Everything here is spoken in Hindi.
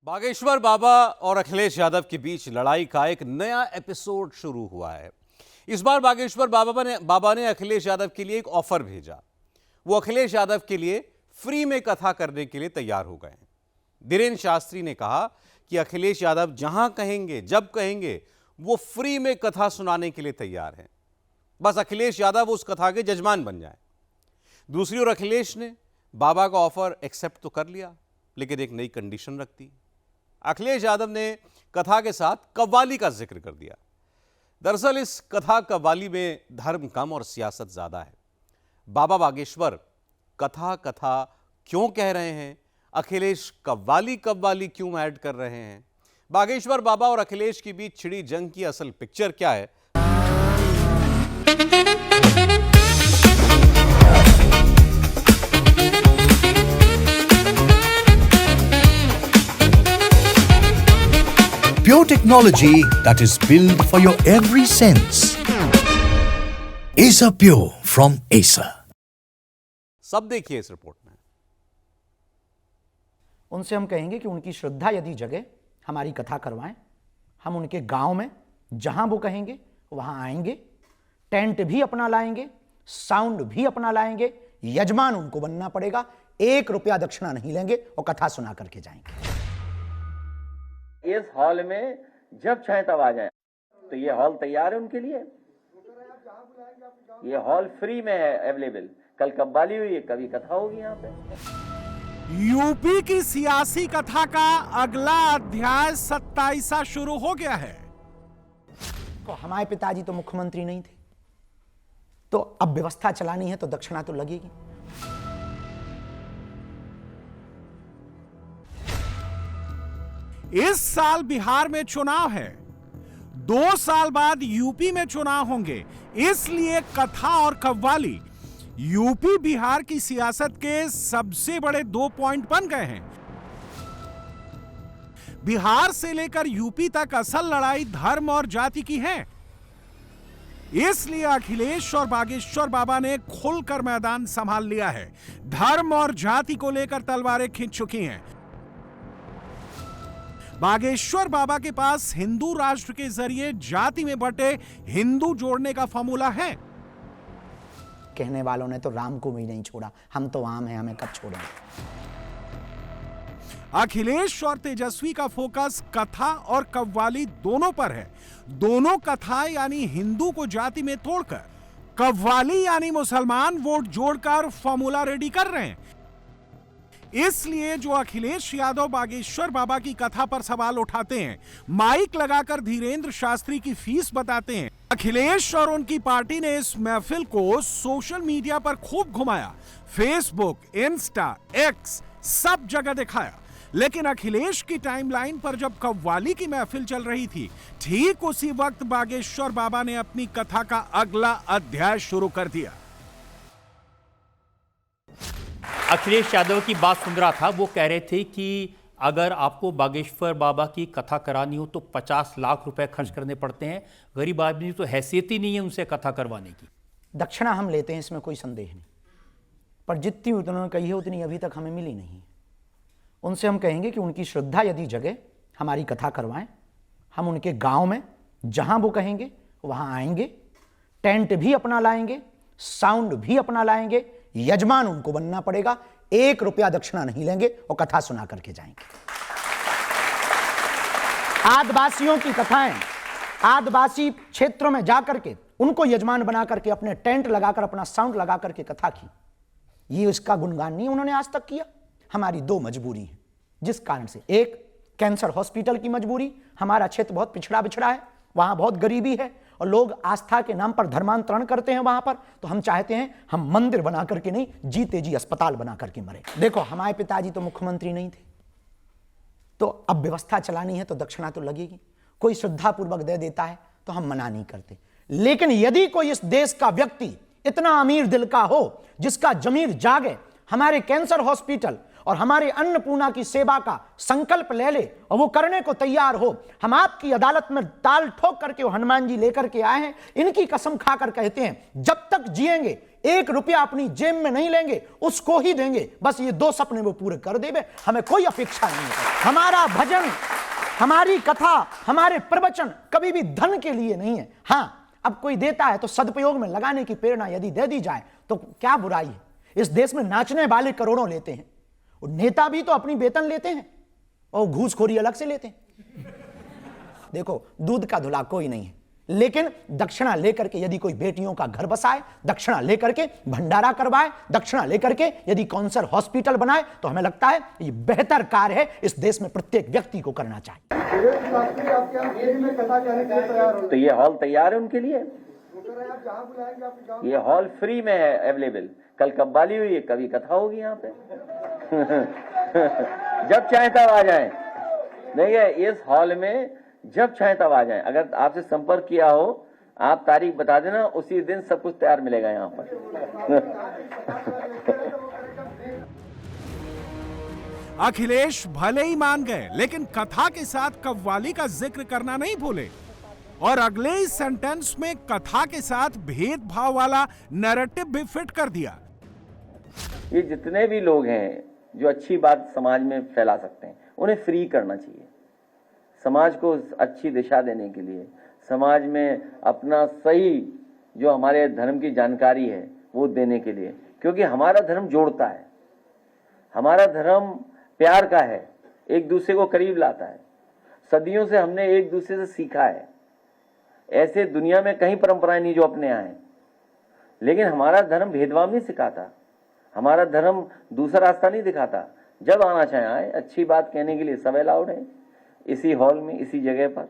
बागेश्वर बाबा और अखिलेश यादव के बीच लड़ाई का एक नया एपिसोड शुरू हुआ है। इस बार बागेश्वर बाबा ने अखिलेश यादव के लिए एक ऑफर भेजा। वो अखिलेश यादव के लिए फ्री में कथा करने के लिए तैयार हो गए हैं। धीरेन्द्र शास्त्री ने कहा कि अखिलेश यादव जहां कहेंगे, जब कहेंगे, वो फ्री में कथा सुनाने के लिए तैयार हैं। बस अखिलेश यादव उस कथा के जजमान बन जाए। दूसरी ओर अखिलेश ने बाबा का ऑफर एक्सेप्ट तो कर लिया, लेकिन एक नई कंडीशन रख दी। अखिलेश यादव ने कथा के साथ कव्वाली का जिक्र कर दिया। दरअसल इस कथा कव्वाली में धर्म कम और सियासत ज्यादा है। बाबा बागेश्वर कथा कथा क्यों कह रहे हैं, अखिलेश कव्वाली कव्वाली क्यों ऐड कर रहे हैं, बागेश्वर बाबा और अखिलेश के बीच छिड़ी जंग की असल पिक्चर क्या है, Pure technology that is built for your every sense. Acer Pure from Acer. सब देखिए इस रिपोर्ट में। उनसे हम कहेंगे कि उनकी श्रद्धा यदि जगे, हमारी कथा करवाएं। हम उनके गांव में जहां वो कहेंगे वहां आएंगे, टेंट भी अपना लाएंगे, साउंड भी अपना लाएंगे, यजमान उनको बनना पड़ेगा, 1 रुपया दक्षिणा नहीं लेंगे और कथा सुना करके जाएंगे। इस हॉल में जब चाहे तब आ जाएं, तो ये हॉल तैयार है उनके लिए। ये हॉल फ्री में है अवेलेबल। कल कव्वाली हुई है, कभी कथा होगी यहाँ पे। यूपी की सियासी कथा का अगला अध्याय 27वां शुरू हो गया है। तो हमारे पिताजी तो मुख्यमंत्री नहीं थे, तो अब व्यवस्था चलानी है तो दक्षिणा तो लगेगी। इस साल बिहार में चुनाव है, 2 साल बाद यूपी में चुनाव होंगे, इसलिए कथा और कव्वाली यूपी बिहार की सियासत के सबसे बड़े 2 पॉइंट बन गए हैं। बिहार से लेकर यूपी तक असल लड़ाई धर्म और जाति की है। इसलिए अखिलेश और बागेश्वर बाबा ने खुलकर मैदान संभाल लिया है। धर्म और जाति को लेकर तलवारें खींच चुकी हैं। बागेश्वर बाबा के पास हिंदू राष्ट्र के जरिए जाति में बटे हिंदू जोड़ने का फॉर्मूला है। कहने वालों ने तो राम को भी नहीं छोड़ा, हम तो आम हैं, हमें कब छोड़ेंगे। अखिलेश और तेजस्वी का फोकस कथा और कव्वाली दोनों पर है। दोनों कथा यानी हिंदू को जाति में तोड़कर, कव्वाली यानी मुसलमान वोट जोड़कर फॉर्मूला रेडी कर रहे हैं। इसलिए जो अखिलेश यादव बागेश्वर बाबा की कथा पर सवाल उठाते हैं, माइक लगाकर धीरेन्द्र शास्त्री की फीस बताते हैं। अखिलेश और उनकी पार्टी ने इस महफिल को सोशल मीडिया पर खूब घुमाया, फेसबुक, इंस्टा, एक्स, सब जगह दिखाया। लेकिन अखिलेश की टाइमलाइन पर जब कव्वाली की महफिल चल रही थी, ठीक उसी वक्त बागेश्वर बाबा ने अपनी कथा का अगला अध्याय शुरू कर दिया। अखिलेश यादव की बात सुन रहा था, वो कह रहे थे कि अगर आपको बागेश्वर बाबा की कथा करानी हो तो 50 लाख रुपए खर्च करने पड़ते हैं। गरीब आदमी तो हैसियत ही नहीं है उनसे कथा करवाने की। दक्षिणा हम लेते हैं, इसमें कोई संदेह नहीं, पर जितनी उन्होंने कही है उतनी अभी तक हमें मिली नहीं। उनसे हम कहेंगे कि उनकी श्रद्धा यदि जगे, हमारी कथा करवाएं। हम उनके गांव में जहां वो कहेंगे वहां आएंगे, टेंट भी अपना लाएंगे, साउंड भी अपना लाएंगे, यजमान उनको बनना पड़ेगा, 1 रुपया दक्षिणा नहीं लेंगे और कथा सुना करके जाएंगे। आदिवासियों की कथाएं, आदिवासी क्षेत्रों में जाकर के उनको यजमान बना करके, अपने टेंट लगाकर, अपना साउंड लगा करके कथा की। ये उसका गुणगान नहीं उन्होंने आज तक किया। हमारी 2 मजबूरी है, जिस कारण से, एक कैंसर हॉस्पिटल की मजबूरी। हमारा क्षेत्र बहुत पिछड़ा बिछड़ा है, वहां बहुत गरीबी है और लोग आस्था के नाम पर धर्मांतरण करते हैं वहां पर। तो हम चाहते हैं हम मंदिर बना करके नहीं, जीते जी अस्पताल बना करके मरे। देखो हमारे पिताजी तो मुख्यमंत्री नहीं थे, तो अब व्यवस्था चलानी है तो दक्षिणा तो लगेगी। कोई श्रद्धापूर्वक दे देता है तो हम मना नहीं करते, लेकिन यदि कोई इस देश का व्यक्ति इतना अमीर दिल का हो, जिसका जमीर जागे, हमारे कैंसर हॉस्पिटल और हमारे अन्नपूर्णा की सेवा का संकल्प ले ले और वो करने को तैयार हो। हम आपकी अदालत में ताल ठोक करके वो हनुमान जी लेकर के आए हैं। इनकी कसम खाकर कहते हैं जब तक जिएंगे 1 रुपया अपनी जेब में नहीं लेंगे, उसको ही देंगे। बस ये 2 सपने वो पूरे कर देवे, हमें कोई अपेक्षा नहीं है। हमारा भजन, हमारी कथा, हमारे प्रवचन कभी भी धन के लिए नहीं है। हां, अब कोई देता है तो सदुपयोग में लगाने की प्रेरणा यदि दे दी जाए तो क्या बुराई है। इस देश में नाचने वाले करोड़ों लेते हैं, और नेता भी तो अपनी वेतन लेते हैं और घूसखोरी अलग से लेते हैं। देखो, दूध का धुला कोई नहीं है, लेकिन दक्षिणा लेकर के यदि कोई बेटियों का घर बसाए, दक्षिणा लेकर के भंडारा करवाए, दक्षिणा लेकर के यदि कैंसर हॉस्पिटल बनाए, तो हमें लगता है ये बेहतर कार्य है, इस देश में प्रत्येक व्यक्ति को करना चाहिए। तो ये हॉल तैयार है उनके लिए। ये हॉल फ्री में है अवेलेबल। कल कव्वाली हुई है, कभी कथा होगी यहाँ पे। जब चाहे तब आ जाएं। देखिए, इस हॉल में जब चाहे तब आ जाएं। अगर आपसे संपर्क किया हो, आप तारीख बता देना, उसी दिन सब कुछ तैयार मिलेगा यहाँ पर। अखिलेश भले ही मान गए, लेकिन कथा के साथ कव्वाली का जिक्र करना नहीं भूले, और अगले ही सेंटेंस में कथा के साथ भेदभाव वाला नैरेटिव भी फिट कर दिया। ये जितने भी लोग हैं जो अच्छी बात समाज में फैला सकते हैं, उन्हें फ्री करना चाहिए। समाज को अच्छी दिशा देने के लिए, समाज में अपना सही जो हमारे धर्म की जानकारी है वो देने के लिए, क्योंकि हमारा धर्म जोड़ता है, हमारा धर्म प्यार का है, एक दूसरे को करीब लाता है। सदियों से हमने एक दूसरे से सीखा है। ऐसे दुनिया में कहीं परंपराएं नहीं जो अपने आए, लेकिन हमारा धर्म भेदभाव नहीं सिखाता, हमारा धर्म दूसरा रास्ता नहीं दिखाता। जब आना चाहे आए, अच्छी बात कहने के लिए सब अलाउड है, इसी हॉल में, इसी जगह पर।